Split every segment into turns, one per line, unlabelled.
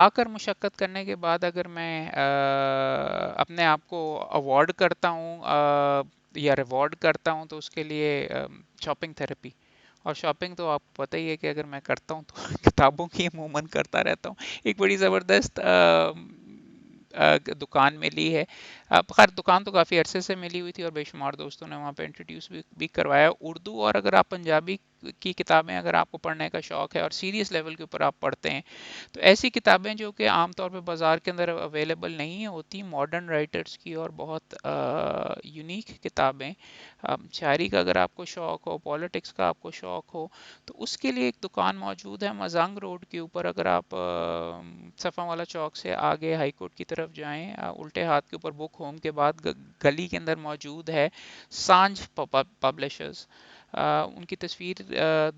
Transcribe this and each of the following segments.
کر مشقت کرنے کے بعد اگر میں اپنے آپ کو اوارڈ کرتا ہوں یا ریوارڈ کرتا ہوں تو اس کے لیے شاپنگ تھراپی. اور شاپنگ تو آپ کو پتہ ہی ہے کہ اگر میں کرتا ہوں تو کتابوں کی عموماً کرتا رہتا ہوں. ایک بڑی زبردست دکان ملی ہے. اب خیر دکان تو کافی عرصے سے ملی ہوئی تھی اور بے شمار دوستوں نے وہاں پہ انٹروڈیوس بھی کروایا. اردو اور اگر آپ پنجابی کی کتابیں اگر آپ کو پڑھنے کا شوق ہے اور سیریس لیول کے اوپر آپ پڑھتے ہیں تو ایسی کتابیں جو کہ عام طور پہ بازار کے اندر اویلیبل نہیں ہوتی ماڈرن رائٹرز کی اور بہت یونیک کتابیں. شاعری کا اگر آپ کو شوق ہو پالیٹکس کا آپ کو شوق ہو تو اس کے لیے ایک دکان موجود ہے مزنگ روڈ کے اوپر. اگر آپ صفا والا چوک سے آگے ہائی کورٹ کی طرف جائیں الٹے ہاتھ کے اوپر بک ہوم کے بعد گلی کے اندر موجود ہے سانجھ پبلشرز. ان کی تصویر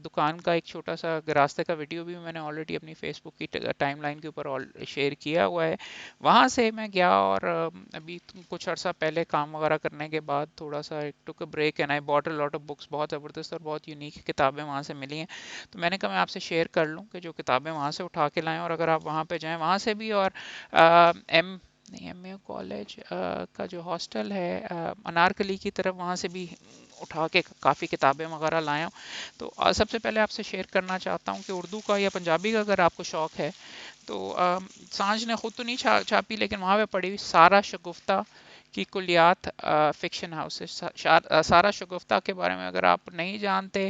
دکان کا ایک چھوٹا سا راستے کا ویڈیو بھی میں نے آلریڈی اپنی فیس بک کی ٹائم لائن کے اوپر شیئر کیا ہوا ہے. وہاں سے میں گیا اور ابھی کچھ عرصہ پہلے کام وغیرہ کرنے کے بعد تھوڑا سا took a break and I bought a lot of books. بہت زبردست اور بہت یونیک کتابیں وہاں سے ملی ہیں. تو میں نے کہا میں آپ سے شیئر کر لوں کہ جو کتابیں وہاں سے اٹھا کے لائیں اور اگر آپ وہاں پہ جائیں وہاں سے بھی. اور ایم نہیں ایم اے کالج کا جو ہاسٹل ہے انارکلی کی طرف وہاں سے بھی اٹھا کے کافی کتابیں وغیرہ لایا ہوں. تو سب سے پہلے آپ سے شیئر کرنا چاہتا ہوں کہ اردو کا یا پنجابی کا اگر آپ کو شوق ہے تو سانجھ نے خود تو نہیں چھاپی لیکن وہاں پہ پڑھی ہوئی سارا شگفتہ کی کلیات فکشن ہاؤس ہے. سارا شگفتہ کے بارے میں اگر آپ نہیں جانتے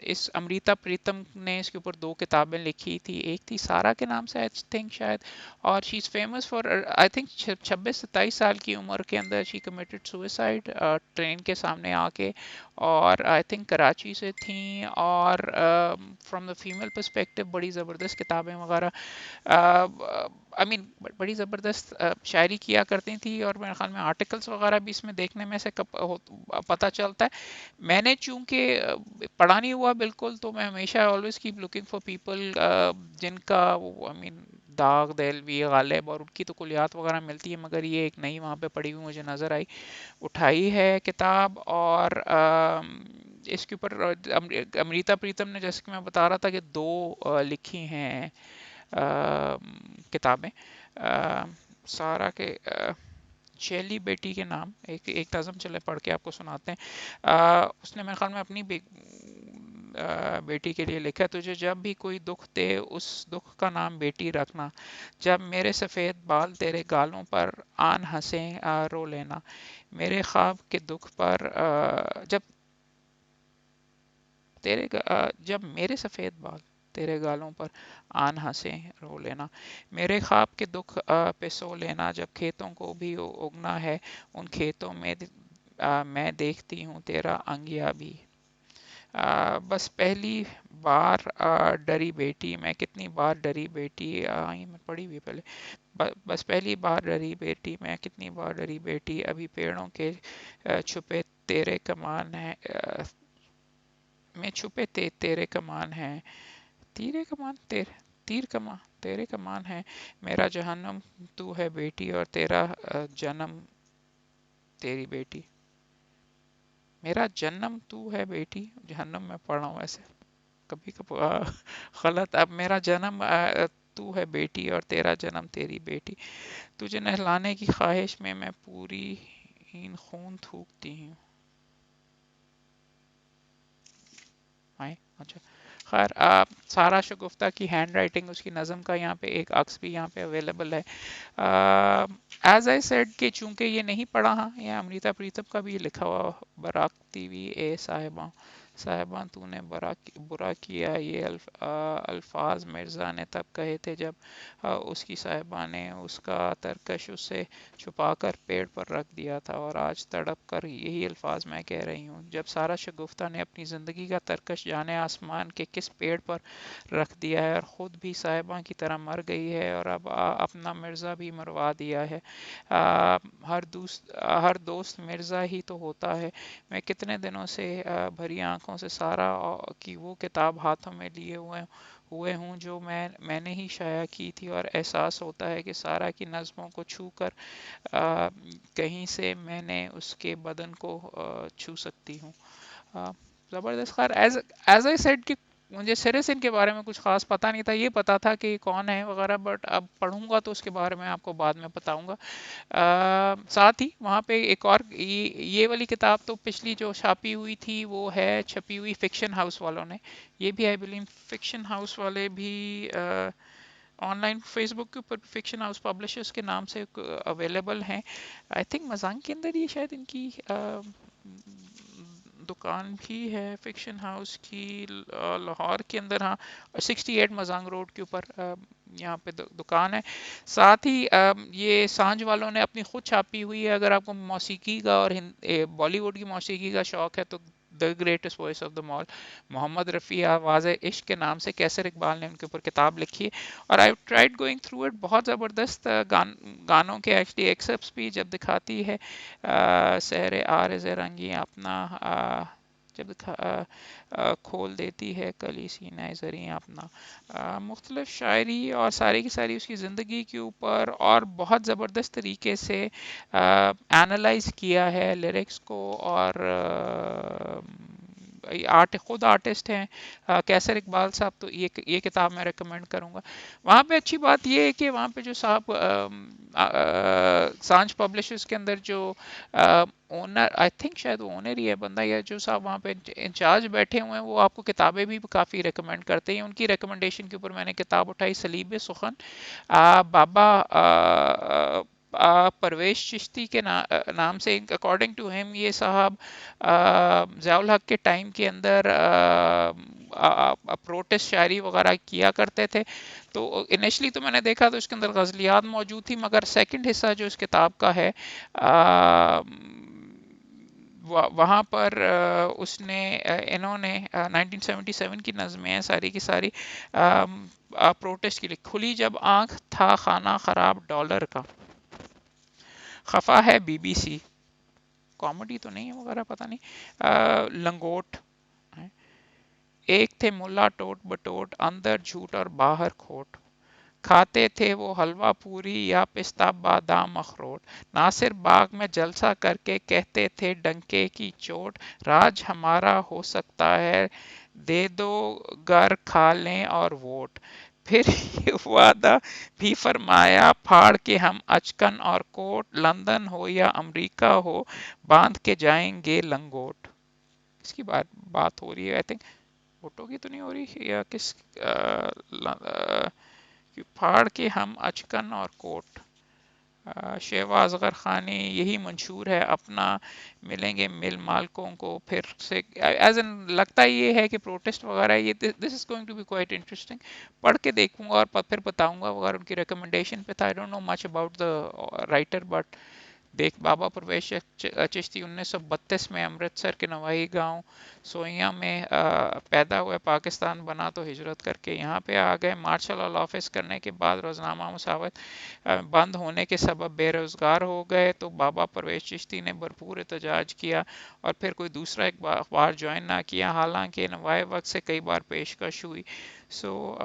اس امریتا پریتم نے اس کے اوپر دو کتابیں لکھی تھی. ایک تھی سارا کے نام سے آئی تھنک شاید اور شی از فیمس فار آئی تھنک 26 27 سال کی عمر کے اندر شی کمیٹڈ سوئسائڈ ٹرین کے سامنے آ کے. اور آئی تھنک کراچی سے تھیں اور فرام دا فیمیل پرسپیکٹو بڑی زبردست کتابیں وغیرہ آئی مین بڑی زبردست شاعری کیا کرتی تھی. اور میرے خیال میں آرٹیکلس وغیرہ بھی اس میں دیکھنے میں سے پتہ چلتا ہے. میں نے چونکہ پڑھا نہیں ہوا بالکل تو میں ہمیشہ always keep looking for people جن کا آئی مین داغ دہلوی غالب اور ان کی تو کلیات وغیرہ ملتی ہے مگر یہ ایک نئی وہاں پہ پڑھی ہوئی مجھے نظر آئی اٹھائی ہے کتاب. اور اس کے اوپر امریتا پریتم نے جیسے کہ میں بتا رہا تھا کہ دو لکھی ہیں کتابیں سارا کے شیلی بیٹی کے نام ایک نظم چلے پڑھ کے آپ کو سناتے ہیں. اس نے میرے خیال میں اپنی بیٹی کے لیے لکھا تجھے جب بھی کوئی دکھ دے اس دکھ کا نام بیٹی رکھنا جب میرے سفید بال تیرے گالوں پر آن ہنسیں رو لینا میرے خواب کے دکھ پر جب جب میرے سفید بال تیرے گالوں پر آن ہنسیں رو لینا میرے خواب کے دکھ پہ سو لینا جب کھیتوں کو بھی اگنا ہے ان کھیتوں میں میں دیکھتی ہوں تیرا انگیا بھی. بس پہلی بار ڈری بیٹی میں کتنی بار ڈری بیٹی میں پڑھی ہوئی پہلے بس پہلی بار ڈری بیٹی میں کتنی بار ڈری بیٹی ابھی پیڑوں کے چھپے تیرے کمان ہیں میں چھپے تیرے کمان ہیں تیرے کمان تیر کمان تیرے کمان ہے میرا جہنم تو ہے بیٹی اور تیرا جنم تیری بیٹی. میرا جنم تو ہے بیٹی جہنم میں پڑھ رہا ہوں ایسے کبھی کبھی غلط. اب میرا جنم تو ہے بیٹی اور تیرا جنم تیری بیٹی تجھے نہلانے کی خواہش میں پوری ہین خون تھوکتی ہوں. اچھا خیر سارا شگفتہ کی ہینڈ رائٹنگ اس کی نظم کا یہاں پہ ایک عکس بھی یہاں پہ اویلیبل ہے. ایز آئی سیڈ کہ چونکہ یہ نہیں پڑھا ہاں یہ امریتا پریتم کا بھی لکھا ہوا براکتی وی اے صاحباں تو نے برا کیا یہ الفاظ مرزا نے تب کہے تھے جب اس کی صاحبہ نے اس کا ترکش اسے چھپا کر پیڑ پر رکھ دیا تھا اور آج تڑپ کر یہی الفاظ میں کہہ رہی ہوں جب سارا شگفتہ نے اپنی زندگی کا ترکش جانے آسمان کے کس پیڑ پر رکھ دیا ہے اور خود بھی صاحبہ کی طرح مر گئی ہے اور اب اپنا مرزا بھی مروا دیا ہے. ہر دوست مرزا ہی تو ہوتا ہے. میں کتنے دنوں سے بھری آنکھوں سے سارا کی وہ کتاب ہاتھوں میں لیے ہوئے ہوں جو میں نے ہی شائع کی تھی اور احساس ہوتا ہے کہ سارا کی نظموں کو چھو کر کہیں سے میں نے اس کے بدن کو چھو سکتی ہوں. زبردست. خیر ایز آئی سیڈ کہ مجھے سیریسن کے بارے میں کچھ خاص پتہ نہیں تھا، یہ پتا تھا کہ یہ کون ہے وغیرہ، بٹ اب پڑھوں گا تو اس کے بارے میں آپ کو بعد میں بتاؤں گا۔ ساتھ ہی وہاں پہ ایک اور یہ والی کتاب تو پچھلی جو چھاپی ہوئی تھی وہ ہے چھپی ہوئی فکشن ہاؤس والوں نے، یہ بھی آئی بلیم فکشن ہاؤس والے بھی آن لائن فیس بک کے اوپر فکشن ہاؤس پبلشرز کے نام سے اویلیبل ہیں۔ آئی تھنک مزانگ کے اندر یہ شاید ان کی دکان بھی ہے فکشن ہاؤس کی، لاہور کے اندر، ہاں 68 مزانگ روڈ کے اوپر یہاں پہ دکان ہے۔ ساتھ ہی یہ سانج والوں نے اپنی خود چھاپی ہوئی ہے، اگر آپ کو موسیقی کا اور بالی ووڈ کی موسیقی کا شوق ہے تو the greatest voice of the mall, Mohammed Rafi آواز عشق کے نام سے کیسر اقبال نے ان کے اوپر کتاب لکھی ہے، اور I tried going through it, بہت زبردست گانوں کے ایکچولی ایکسپٹس بھی جب دکھاتی ہے، سحر آرز رنگی اپنا جب کھول دیتی ہے کلی سینہ زریں اپنا، مختلف شاعری اور ساری کی ساری اس کی زندگی کے اوپر اور بہت زبردست طریقے سے اینالائز کیا ہے لیرکس کو، اور خود آرٹسٹ ہیں کیسر اقبال صاحب، تو یہ کتاب میں ریکمینڈ کروں گا۔ وہاں پہ اچھی بات یہ ہے کہ وہاں پہ جو صاحب سانچ پبلشرز کے اندر جو اونر، آئی تھنک شاید وہ اونر ہی ہے بندہ، یا جو صاحب وہاں پہ انچارج بیٹھے ہوئے ہیں، وہ آپ کو کتابیں بھی کافی ریکمینڈ کرتے ہیں۔ ان کی ریکمنڈیشن کے اوپر میں نے کتاب اٹھائی سلیب سخن، بابا پرویز چشتی کے نام سے، اکارڈنگ ٹو ہم یہ صاحب ضیاء الحق کے ٹائم کے اندر پروٹسٹ شاعری وغیرہ کیا کرتے تھے، تو انیشلی تو میں نے دیکھا تو اس کے اندر غزلیات موجود تھی، مگر سیکنڈ حصہ جو اس کتاب کا ہے وہاں پر اس نے انہوں نے 1977 کی نظمیں ہیں ساری کی ساری پروٹسٹ کے لیے، کھلی جب آنکھ تھا خانہ خراب ڈالر کا، خفا ہے بی بی سی، کامیڈی تو نہیں ہے وغیرہ پتہ نہیں، لنگوٹ، ایک تھے ملا ٹوٹ بٹوٹ اندر جھوٹ اور باہر کھوٹ، کھاتے تھے وہ حلوہ پوری یا پستہ بادام اخروٹ، ناصر باغ میں جلسہ کر کے کہتے تھے ڈنکے کی چوٹ، راج ہمارا ہو سکتا ہے دے دو گر کھا لیں اور ووٹ، پھر یہ وعدہ بھی فرمایا پھاڑ کے ہم اچکن اور کوٹ، لندن ہو یا امریکہ ہو باندھ کے جائیں گے لنگوٹ۔ اس کی بات ہو رہی ہے، آئی تھنک ووٹوں کی تو نہیں ہو رہی، یا کس پھاڑ کے ہم اچکن اور کوٹ، شیوا اصغر خانی یہی منشور ہے اپنا، ملیں گے مل مالکوں کو پھر سے، ایز ان لگتا یہ ہے کہ پروٹیسٹ وغیرہ، یہ this is going to be quite interesting, پڑھ کے دیکھوں گا اور پھر بتاؤں گا اگر ان کی ریکمنڈیشن پہ تھا۔ I don't know much about the writer, but دیکھ بابا پرویز چشتی 1932 میں امرتسر کے نوائی گاؤں سوئیاں میں پیدا ہوئے، پاکستان بنا تو ہجرت کر کے یہاں پہ آ گئے، مارشل لاء آفس کرنے کے بعد روزنامہ مساوات بند ہونے کے سبب بے روزگار ہو گئے، تو بابا پرویز چشتی نے بھرپور احتجاج کیا اور پھر کوئی دوسرا اخبار جوائن نہ کیا، حالانکہ نوائے وقت سے کئی بار پیشکش ہوئی۔ سو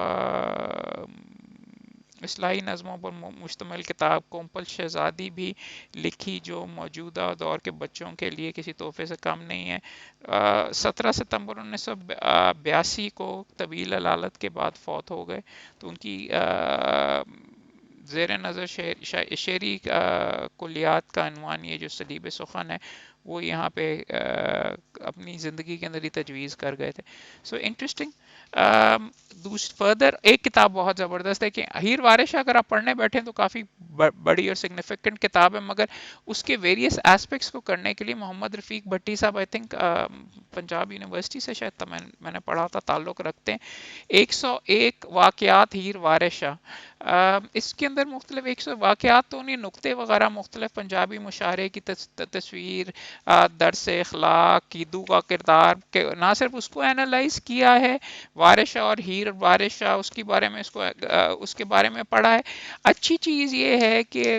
اصلاحی نظموں پر مشتمل کتاب کومپل شہزادی بھی لکھی، جو موجودہ دور کے بچوں کے لیے کسی تحفے سے کم نہیں ہے۔ 17 ستمبر 1982 کو طویل علالت کے بعد فوت ہو گئے، تو ان کی زیر نظر شعری کلیات کا عنوان یہ جو سلیب سخن ہے، وہ یہاں پہ اپنی زندگی کے اندر ہی تجویز کر گئے تھے۔ So interesting. فردر ایک کتاب بہت زبردست ہے کہ ہیر وارثہ، اگر آپ پڑھنے بیٹھیں تو کافی بڑی اور سگنیفیکنٹ کتاب ہے، مگر اس کے ویریس ایسپیکٹس کو کرنے کے لیے محمد رفیق بھٹی صاحب، آئی تھنک پنجاب یونیورسٹی سے شاید میں نے پڑھا تھا، تعلق رکھتے ہیں، 101 واقعات ہیر وارثہ، اس کے اندر مختلف 100 واقعات تو نہیں، نقطے وغیرہ مختلف پنجابی مشاعرے کی تصویر، درس اخلاق، قیدو کا کردار، نہ صرف اس کو اینالائز کیا ہے وارثہ اور ہیر وارثہ، اس کے بارے میں پڑھا ہے۔ اچھی چیز یہ ہے کہ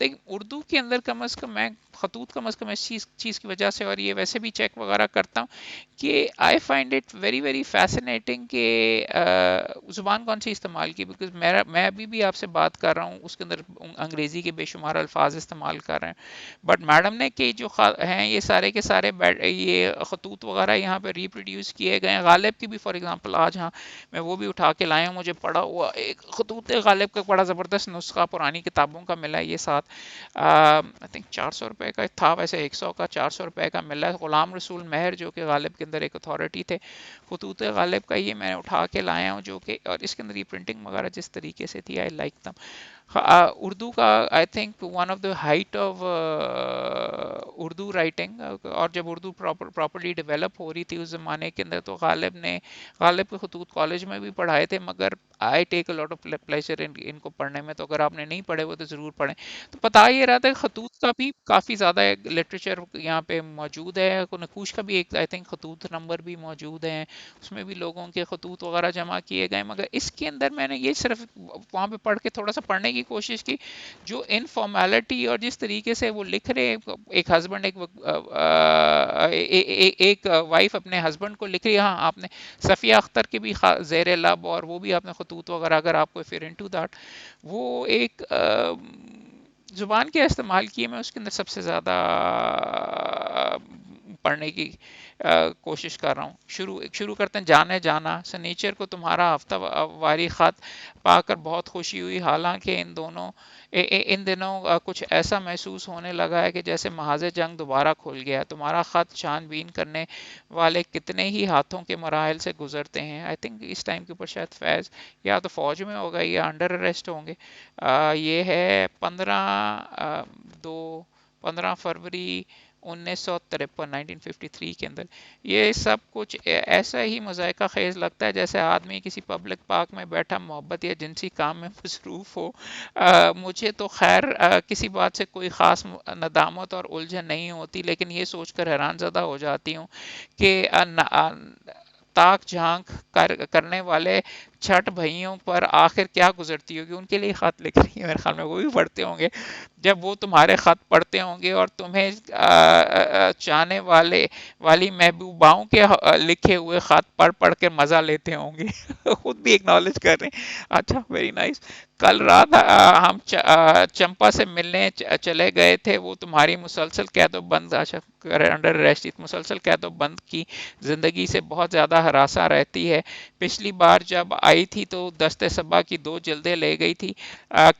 لیکن اردو کے اندر کم از کم میں خطوط کم از کم اس چیز کی وجہ سے، اور یہ ویسے بھی چیک وغیرہ کرتا ہوں کہ I find it very very fascinating کہ زبان کون سی استعمال کی، بیکاز میں ابھی بھی آپ سے بات کر رہا ہوں اس کے اندر انگریزی کے بے شمار الفاظ استعمال کر رہے ہیں، بٹ میڈم نے کہ جو ہیں یہ سارے کے سارے یہ خطوط وغیرہ یہاں پہ ریپروڈیوس کیے گئے ہیں. غالب کی بھی فار ایگزامپل آج ہاں میں وہ بھی اٹھا کے لایا ہوں، مجھے پڑا ہوا ایک خطوط غالب کا بڑا زبردست نسخہ پرانی کتابوں کا ملا ہے، یہ ساتھ آئی تھنک 400 روپے کا تھا، ویسے 100 کا 400 روپے کا ملا ہے. غلام رسول مہر جو کہ غالب کے اندر ایک اتھارٹی تھے، خطوط غالب کا یہ میں اٹھا کے لایا ہوں، جو کہ اور اس کے اندر یہ پرنٹنگ وغیرہ جس طریقے سے تھی آئی لائک دم. اردو کا I think one of the height of Urdu writing, اور جب اردو پراپرلی ڈیولپ ہو رہی تھی اس زمانے کے اندر، تو غالب کے خطوط کالج میں بھی پڑھائے تھے، مگر آئی ٹیک اے لاٹ آف پلیزر ان کو پڑھنے میں، تو اگر آپ نے نہیں پڑھے وہ تو ضرور پڑھیں. تو پتا یہ رہا تھا کہ خطوط کا بھی کافی زیادہ لٹریچر یہاں پہ موجود ہے، نقوش کا بھی ایک آئی تھنک خطوط نمبر بھی موجود ہے، اس میں بھی لوگوں کے خطوط وغیرہ جمع کیے گئے. مگر اس کے اندر میں نے یہ صرف وہاں پہ پڑھ کے تھوڑا سا پڑھنے کی کوشش کی، جو انفارمیلٹی اور جس طریقے سے وہ لکھ رہے، ایک ہسبینڈ ایک وائف اپنے ہسبینڈ کو لکھ رہی ہے. ہاں آپ نے صفیہ اختر کے بھی زیر لب، اور وہ بھی آپ نے خطوط وغیرہ اگر آپ کو اف یو انٹو دیٹ، وہ ایک زبان کے استعمال کیے میں اس کے اندر سب سے زیادہ پڑھنے کی کوشش کر رہا ہوں. شروع کرتے ہیں. جانے جانا سنیچر کو تمہارا ہفتہ واری خط پا کر بہت خوشی ہوئی، حالانکہ ان دنوں کچھ ایسا محسوس ہونے لگا ہے کہ جیسے محاذ جنگ دوبارہ کھل گیا ہے. تمہارا خط چھان بین کرنے والے کتنے ہی ہاتھوں کے مراحل سے گزرتے ہیں. آئی تھنک اس ٹائم کے اوپر شاید فیض یا تو فوج میں ہوگا یا انڈر اریسٹ ہوں گے. یہ ہے 15 فروری 1953 1953 کے اندر. یہ سب کچھ ایسا ہی مذائقہ خیز لگتا ہے جیسے آدمی کسی پبلک پارک میں بیٹھا محبت یا جنسی کام میں مصروف ہو. مجھے تو خیر کسی بات سے کوئی خاص ندامت اور الجھن نہیں ہوتی، لیکن یہ سوچ کر حیران زدہ ہو جاتی ہوں کہ تاک جھانک کرنے والے چھٹ بھائیوں پر آخر کیا گزرتی ہوگی. ان کے لیے خط لکھ رہی ہے، میرے خیال میں وہ بھی پڑھتے ہوں گے جب وہ تمہارے خط پڑھتے ہوں گے، اور تمہیں چاہنے والی محبوباؤں کے لکھے ہوئے خط پڑھ پڑھ کے مزہ لیتے ہوں گے. خود بھی ایکنالج کر رہے ہیں. اچھا ویری نائس. کل رات ہم چمپا سے ملنے چلے گئے تھے، وہ تمہاری مسلسل قید و بند انڈر ریسٹ مسلسل قید و بند کی زندگی سے بہت زیادہ ہراساں رہتی ہے. پچھلی بار جب آئی تھی تو دست صبا کی 2 جلدیں لے گئی تھی.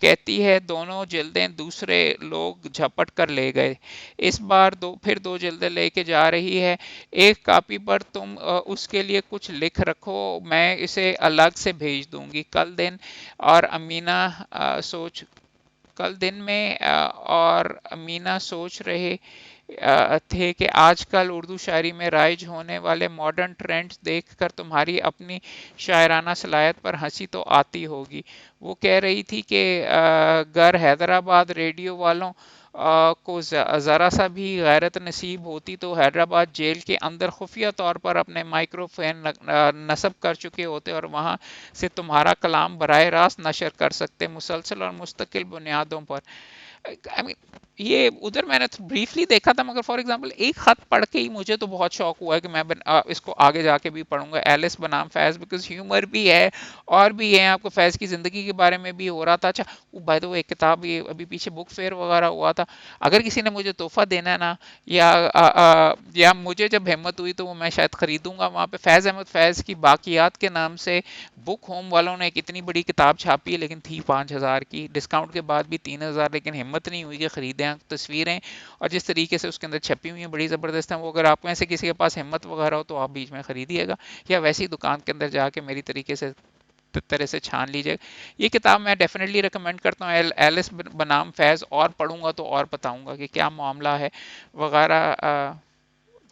کہتی ہے دونوں جلدیں دوسرے لوگ جھپٹ کر لے گئے. اس بار پھر 2 جلدیں لے کے جا رہی ہے. ایک کاپی پر تم اس کے لیے کچھ لکھ رکھو، میں اسے الگ سے بھیج دوں گی. اور امینہ سوچ کل دن میں اور امینہ سوچ رہے تھے کہ آج کل اردو شاعری میں رائج ہونے والے ماڈرن ٹرینڈز دیکھ کر تمہاری اپنی شاعرانہ صلاحیت پر ہنسی تو آتی ہوگی. وہ کہہ رہی تھی کہ گر حیدرآباد ریڈیو والوں کو ذرا سا بھی غیرت نصیب ہوتی تو حیدرآباد جیل کے اندر خفیہ طور پر اپنے مائکرو فون نصب کر چکے ہوتے، اور وہاں سے تمہارا کلام براہ راست نشر کر سکتے مسلسل اور مستقل بنیادوں پر. I mean, یہ ادھر میں نے بریفلی دیکھا تھا، مگر فار ایگزامپل ایک خط پڑھ کے ہی مجھے تو بہت شوق ہوا ہے کہ میں اس کو آگے جا کے بھی پڑھوں گا. ایلس بنام فیض، بیکاز ہیومر بھی ہے اور بھی ہے. آپ کو فیض کی زندگی کے بارے میں بھی ہو رہا تھا. اچھا بائی دا وے ایک کتاب یہ ابھی پیچھے بک فیئر وغیرہ ہوا تھا، اگر کسی نے مجھے تحفہ دینا ہے نا، یا مجھے جب ہمت ہوئی تو وہ میں شاید خریدوں گا. وہاں پہ فیض احمد فیض کی باقیات کے نام سے بک ہوم والوں نے ایک اتنی بڑی کتاب چھاپی ہے، لیکن تھی 5,000 کی، ڈسکاؤنٹ کے بعد بھی 3,000، لیکن ہمت نہیں ہوئی کہ خریدیں. تصویریں اور جس طریقے سے اس کے اندر چھپی ہوئی ہیں بڑی زبردست ہیں. وہ اگر آپ میں سے کسی کے پاس ہمت وغیرہ ہو تو آپ بیچ میں خریدیے گا، یا ویسی دکان کے اندر جا کے میری طریقے سے طرح سے چھان لیجیے. یہ کتاب میں ڈیفینیٹلی ریکمینڈ کرتا ہوں. ایلس بنام فیض اور پڑھوں گا تو اور بتاؤں گا کہ کیا معاملہ ہے وغیرہ.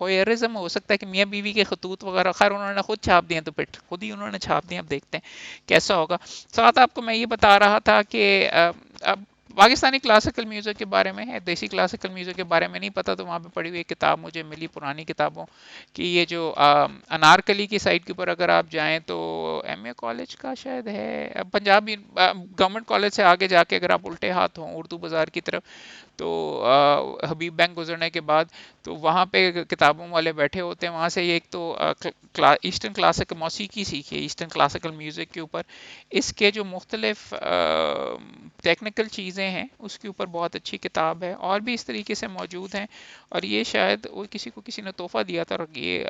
ویئرزم ہو سکتا ہے کہ میاں بیوی کے خطوط وغیرہ، خیر انہوں نے خود چھاپ دیے تو پھر خود ہی انہوں نے چھاپ دیے، اب دیکھتے ہیں کیسا ہوگا. ساتھ آپ کو میں یہ بتا رہا تھا کہ اب پاکستانی کلاسیکل میوزک کے بارے میں ہے، دیسی کلاسیکل میوزک کے بارے میں نہیں پتا، تو وہاں پہ پڑھی ہوئی کتاب مجھے ملی پرانی کتابوں کی، یہ جو انارکلی کی سائٹ کے اوپر اگر آپ جائیں تو ایم اے کالج کا شاید ہے، پنجابی گورنمنٹ کالج سے آگے جا کے اگر آپ الٹے ہاتھ ہوں اردو بازار کی طرف، تو حبیب بینک گزرنے کے بعد تو وہاں پہ کتابوں والے بیٹھے ہوتے ہیں، وہاں سے یہ ایک تو ایسٹرن کلاسیکل موسیقی سیکھی ہے، ایسٹرن کلاسیکل میوزک کے اوپر، اس کے جو مختلف ٹیکنیکل چیزیں ہیں اس کے اوپر بہت اچھی کتاب ہے، اور بھی اس طریقے سے موجود ہیں، اور یہ شاید وہ کسی کو کسی نے تحفہ دیا تھا، اور یہ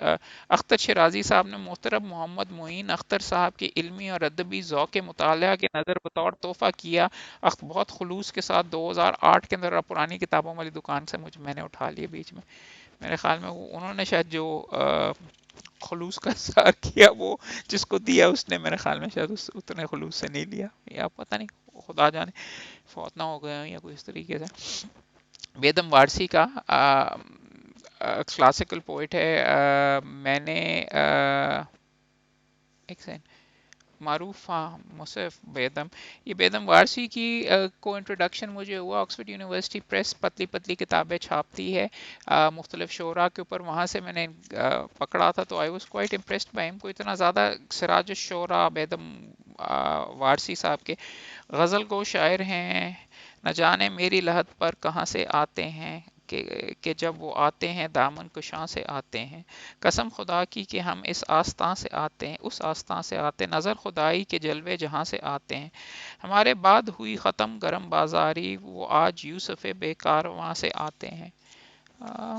اختر شرازی صاحب نے محترم محمد معین اختر صاحب کے علمی اور ادبی ذوق مطالعہ کے نظر بطور تحفہ کیا، بہت خلوص کے ساتھ 2008 کے اندر پرانی کتابوں والی دکان سے میں نے اٹھا لیے بیچ میں، میرے خیال میں انہوں نے شاید جو خلوص کا اظہار کیا وہ جس کو دیا اس نے میرے خیال میں شاید اتنے خلوص سے نہیں لیا، یا پتہ نہیں، خدا جانے فوت نہ ہو گئے ہوں یا کوئی اس طریقے سے۔ بیدم وارسی کا کلاسیکل پوئٹ ہے، میں نے ایک سیکنڈ، معروف، ہاں، مصرف بیدم، یہ بیدم وارسی کی کو انٹروڈکشن مجھے ہوا آکسفورڈ یونیورسٹی پریس، پتلی پتلی کتابیں چھاپتی ہے مختلف شعراء کے اوپر، وہاں سے میں نے پکڑا تھا، تو I was quite impressed by ہم، کو اتنا زیادہ سراج الشعراء بیدم وارسی صاحب کے، غزل گو شاعر ہیں، نہ جانے میری لحد پر کہاں سے آتے ہیں، کہ جب وہ آتے ہیں دامن کشاں سے آتے ہیں، قسم خدا کی کہ ہم اس آستاں سے آتے ہیں، اس آستاں سے آتے، نظر خدائی کے جلوے جہاں سے آتے ہیں، ہمارے بعد ہوئی ختم گرم بازاری، وہ آج یوسف بے کارواں سے آتے ہیں۔ آ،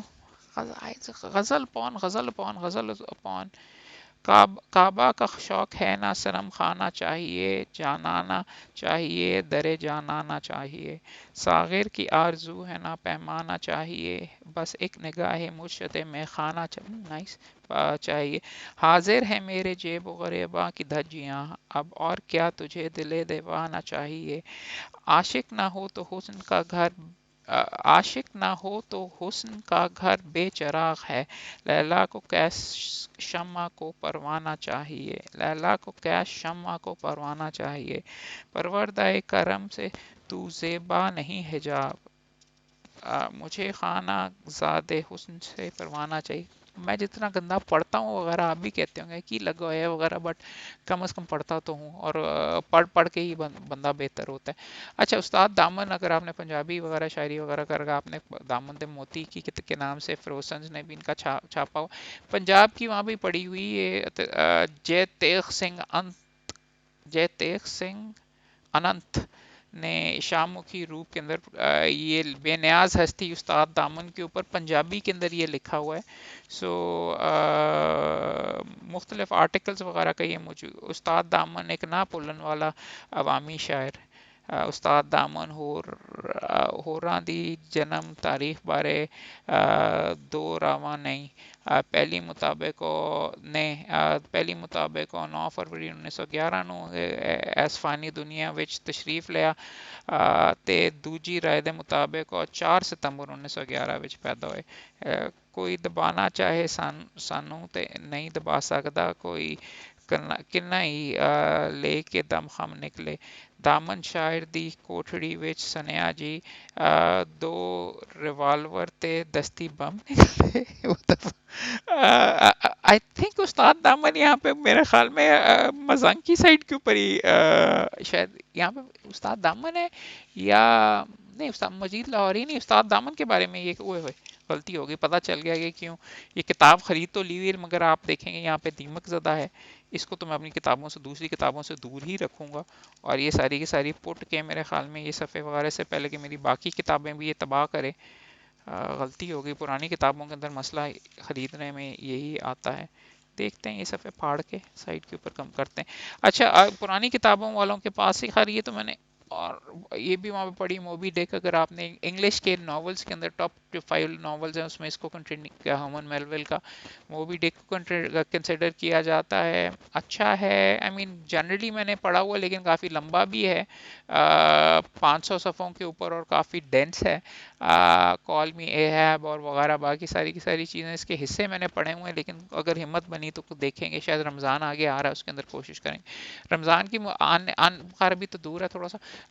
غزل پون کعبہ کا شوق ہے نہ صنم خانہ چاہیے، جانانا چاہیے در جانانا چاہیے، ساغر کی آرزو ہے نہ پیمانا چاہیے، بس ایک نگاہ مرشد میں خانہ نائس چاہیے، حاضر ہے میرے جیب و غریباں کی دھجیاں، اب اور کیا تجھے دل دیوانہ چاہیے، عاشق نہ ہو تو حسن کا گھر عاشق نہ ہو تو حسن کا گھر بے چراغ ہے، لیلا کو کیس شمع کو پروانہ چاہیے، لیلا کو کیس شمع کو پروانہ چاہیے، پروردہ کرم سے تو زیبا نہیں حجاب، مجھے خانہ زاد حسن سے پروانہ چاہیے۔ میں جتنا گندا پڑھتا ہوں وغیرہ آپ بھی کہتے ہوں گے کہ لگا ہے وغیرہ، بٹ کم از کم پڑھتا تو ہوں، اور پڑھ پڑھ کے ہی بندہ بہتر ہوتا ہے۔ اچھا استاد دامن، اگر آپ نے پنجابی وغیرہ شاعری وغیرہ کر آپ نے دامن موتی کی کے نام سے فروسنز نے بھی ان کا چھاپا ہو، پنجاب کی وہاں بھی پڑی ہوئی ہے، جے تیغ سنگھ اننت نے شام مکھی روپ کے اندر یہ بے نیاز ہستی استاد دامن کے اوپر پنجابی کے اندر یہ لکھا ہوا ہے، سو مختلف آرٹیکلز وغیرہ کا یہ موجود، استاد دامن ایک نہ بھولن والا عوامی شاعر، استاد دامن ہوراں دی جنم تاریخ بارے دو راواں نہیں، پہلی مطابق 9 فروری 1911 ਨੂੰ ਇਸ ਫਾਨੀ ਦੁਨੀਆ ਵਿੱਚ ਤਸ਼ਰੀਫ ਲਿਆ ਤੇ ਦੂਜੀ ਰਾਏ ਦੇ ਮੁਤਾਬਕ ਉਹ 4 ਸਤੰਬਰ 1911 ਵਿੱਚ ਪੈਦਾ ਹੋਏ। ਕੋਈ ਦਬਾਣਾ ਚਾਹੇ ਸਾਨੂੰ ਤੇ ਨਹੀਂ ਦਬਾ ਸਕਦਾ, ਕੋਈ ਕਿੰਨਾ ਹੀ ਲੈ ਕੇ ਦਮਖਮ ਨਿਕਲੇ, ਦਾਮਨ ਸ਼ਾਇਰ ਦੀ ਕੋਠੜੀ ਵਿੱਚ ਸੁਨਿਆ ਜੀ ਦੋ ਰਿਵਾਲਵਰ ਤੇ دستی بم نکلے۔ آئی تھنک استاد دامن یہاں پہ میرے خیال میں مزنگ کی سائڈ کے اوپر ہی شاید یہاں پہ استاد دامن ہے، یا نہیں استاد مجید لاہوری نہیں، استاد دامن کے بارے میں یہ ہوئے غلطی ہوگی، پتہ چل گیا کہ کیوں، یہ کتاب خرید تو لی ہوئی مگر آپ دیکھیں گے یہاں پہ دیمک زدہ ہے، اس کو تو میں اپنی کتابوں سے دوسری کتابوں سے دور ہی رکھوں گا، اور یہ ساری کی ساری پٹ کے میرے خیال میں یہ صفحے وغیرہ سے پہلے کہ میری باقی کتابیں بھی یہ تباہ کرے، غلطی ہوگی، پرانی کتابوں کے اندر مسئلہ خریدنے میں یہی آتا ہے، دیکھتے ہیں یہ صفحے پھاڑ کے سائٹ کے اوپر کم کرتے ہیں۔ اچھا پرانی کتابوں والوں کے پاس ہی، خیر یہ تو میں نے اور یہ بھی وہاں پہ پڑھی، موبی ڈیک، اگر آپ نے انگلش کے ناولز کے اندر ٹاپ جو 5 ناولز ہیں اس میں اس کو کیا ہرمن میلویل کا موبی ڈیک کو کنسیڈر کیا جاتا ہے، اچھا ہے، آئی مین جنرلی میں نے پڑھا ہوا لیکن کافی لمبا بھی ہے، 500 صفحوں کے اوپر اور کافی ڈینس ہے، کال می ایہاب اور وغیرہ باقی ساری کی ساری چیزیں اس کے حصے میں نے پڑھے ہوئے ہیں، لیکن اگر ہمت بنی تو دیکھیں گے، شاید رمضان آگے آ رہا ہے اس کے اندر کوشش کریں گے، رمضان کی بخار بھی تو دور ہے تھوڑا سا،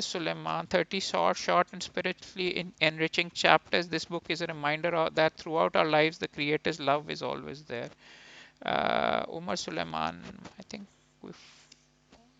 Suleiman, 30 short and spiritually enriching chapters. This book is a reminder that throughout our lives, the Creator's love is always there. Umar Suleiman, I think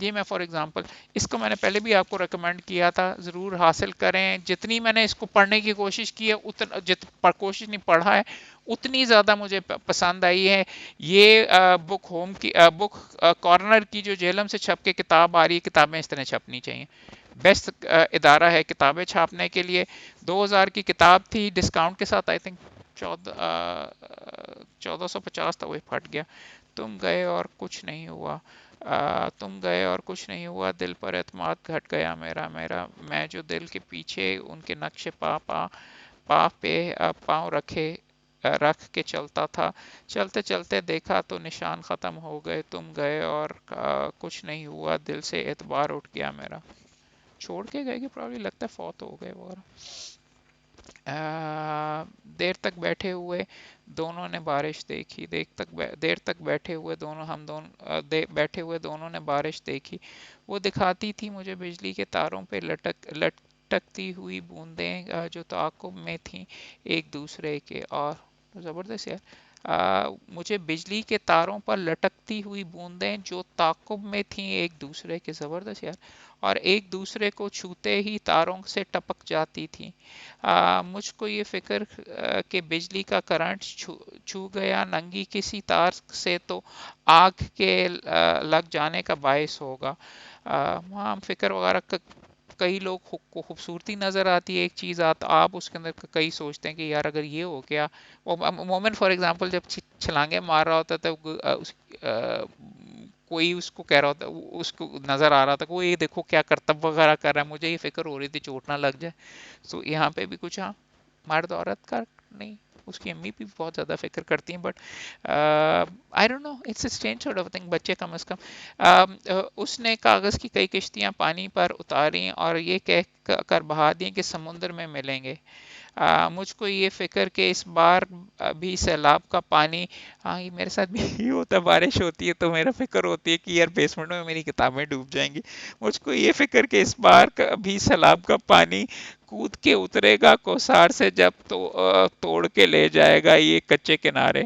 یہ میں فار ایگزامپل اس کو میں نے پہلے بھی آپ کو ریکمینڈ کیا تھا، ضرور حاصل کریں، جتنی میں نے اس کو پڑھنے کی کوشش کی ہے اتنا کوشش نہیں پڑھا ہے اتنی زیادہ مجھے پسند آئی ہے یہ بک ہوم کی بک کارنر کی جو جیلم سے چھپ کے کتاب آ رہی ہے، کتابیں اس طرح چھپنی چاہیے، بیسٹ ادارہ ہے کتابیں چھاپنے کے لیے۔ 2000 کی کتاب تھی، ڈسکاؤنٹ کے ساتھ آئی تھنک 1450 تھا، وہ پھٹ گیا۔ تم گئے اور کچھ نہیں ہوا، تم گئے اور کچھ نہیں ہوا، دل پر اعتماد گھٹ گیا میرا میں جو دل کے پیچھے ان کے نقش پا پہ پاؤں رکھ کے چلتا تھا، چلتے چلتے دیکھا تو نشان ختم ہو گئے، تم گئے اور کچھ نہیں ہوا، دل سے اعتبار اٹھ گیا میرا۔ چھوڑ کے گئے کہ پرابلی لگتا ہے فوت ہو گئے وغیرہ۔ دیر تک بیٹھے ہوئے دونوں نے بارش دیکھی، دیر تک بیٹھے ہوئے دونوں ہم دونوں بیٹھے ہوئے دونوں نے بارش دیکھی، وہ دکھاتی تھی مجھے بجلی کے تاروں پہ لٹکتی ہوئی بوندیں جو تعاقب میں تھیں ایک دوسرے کے، اور زبردست یار، مجھے بجلی کے تاروں پر لٹکتی ہوئی بوندیں جو تعاقب میں تھیں ایک دوسرے کے، زبردست یار، اور ایک دوسرے کو چھوتے ہی تاروں سے ٹپک جاتی تھیں۔ مجھ کو یہ فکر کہ بجلی کا کرنٹ چھو گیا ننگی کسی تار سے تو آگ کے لگ جانے کا باعث ہوگا۔ وہاں فکر وغیرہ کئی لوگ کو خوبصورتی نظر آتی ہے ایک چیز، آپ اس کے اندر کئی سوچتے ہیں کہ یار اگر یہ ہو گیا، مومن فار ایگزامپل جب چھلانگے مار رہا ہوتا ہے تو کوئی اس کو کہہ رہا ہوتا ہے، اس کو نظر آ رہا تھا کہ وہ یہ دیکھو کیا کرتب وغیرہ کر رہا ہے، مجھے یہ فکر ہو رہی تھی چوٹ نہ لگ جائے۔ سو یہاں پہ بھی کچھ، ہاں مرد عورت کا نہیں، اس کی امی بھی بہت زیادہ فکر کرتی ہیں، but I don't know it's a strange sort of thing, بچے کم از کم۔ اس نے کاغذ کی کئی کشتیاں پانی پر اتاریں اور یہ کہہ کر بہا دیں کہ سمندر میں ملیں گے۔ مجھ کو یہ فکر کہ اس بار بھی سیلاب کا پانی، ہاں یہ میرے ساتھ بھی ہی ہوتا ہے، بارش ہوتی ہے تو میرا فکر ہوتی ہے کہ یار بیسمنٹ میں میری کتابیں ڈوب جائیں گی۔ مجھ کو یہ فکر کہ اس بار بھی سیلاب کا پانی کود کے اترے گا کوسار سے جب تو توڑ کے لے جائے گا یہ کچے کنارے،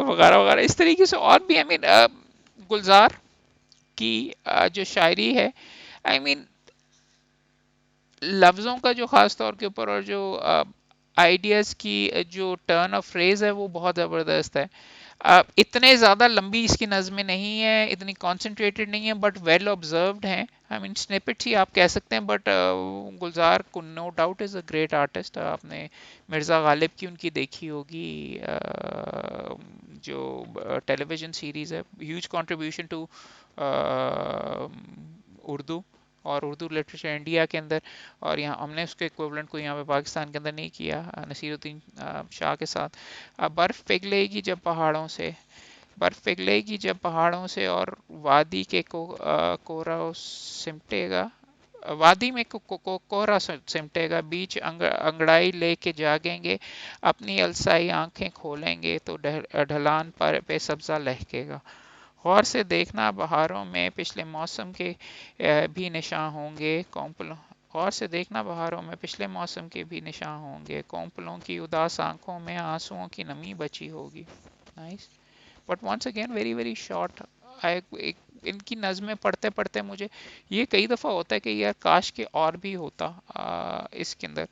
وغیرہ وغیرہ اس طریقے سے، اور بھی آئی مین گلزار کی جو شاعری ہے، آئی مین لفظوں کا جو خاص طور کے اوپر اور جو آئیڈیاز کی جو ٹرن آف فریز ہے وہ بہت زبردست ہے۔ اتنے زیادہ لمبی اس کی نظمیں نہیں ہیں، اتنی کانسنٹریٹڈ نہیں ہیں، بٹ ویل آبزروڈ ہیں، آئی مین سنیپٹس ہی آپ کہہ سکتے ہیں، بٹ گلزار کو no doubt is a great artist. آپ نے مرزا غالب کی ان کی دیکھی ہوگی جو ٹیلی ویژن سیریز ہے، ہیوج کنٹریبیوشن ٹو اردو اور اردو لٹریچر انڈیا کے اندر، اور یہاں ہم نے اس کے ایکویولنٹ کو یہاں پہ پاکستان کے اندر نہیں کیا، نصیر الدین شاہ کے ساتھ۔ برف پگھلے گی جب پہاڑوں سے، برف پگھلے گی جب پہاڑوں سے اور وادی کے کوہرا سمٹے گا، وادی میں کوہرا سمٹے گا، بیچ انگڑائی لے کے جاگیں گے، اپنی السائی آنکھیں کھولیں گے تو ڈھلان پر بے سبزہ لہکے گا۔ غور سے دیکھنا بہاروں میں پچھلے موسم کے بھی نشاں ہوں گے، غور سے دیکھنا بہاروں میں پچھلے موسم کے بھی نشاں ہوں گے، کونپلوں کی اداس آنکھوں میں آنسوؤں کی نمی بچی ہوگی۔ Nice, but once again very very short. ان کی نظمیں پڑھتے پڑھتے مجھے یہ کئی دفعہ ہوتا ہے کہ یار کاش کے اور بھی ہوتا اس کے اندر۔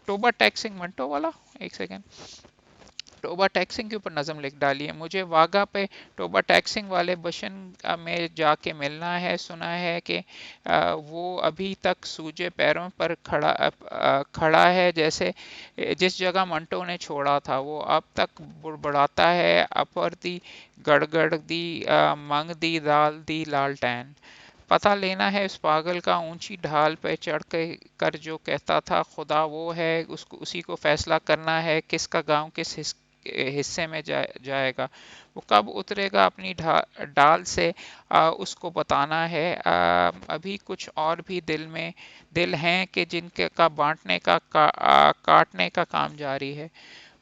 ٹوبا ٹیکسنگ منٹو والا، ایک سیکنڈ، ٹوبا ٹیکسنگ کے اوپر نظم لکھ ڈالی ہے، مجھے واگا پہ ٹوبا ٹیکسنگ والے بشن میں جا کے ملنا ہے، سنا ہے کہ وہ ابھی تک سوجے پیروں پر کھڑا ہے، جیسے جس جگہ منٹو نے چھوڑا تھا، وہ اب تک بڑبڑاتا ہے، اپر دی گڑ گڑ دی منگ دی دال دی لالٹین، پتہ لینا ہے اس پاگل کا اونچی ڈھال پہ چڑھ کر جو کہتا تھا خدا وہ ہے، اسی کو فیصلہ کرنا ہے کس کا گاؤں کس حصے میں جائے گا، وہ کب اترے گا اپنی ڈال سے، اس کو بتانا ہے، ابھی کچھ اور بھی دل ہیں کہ جن کا بانٹنے کا کاٹنے کا کام جاری ہے،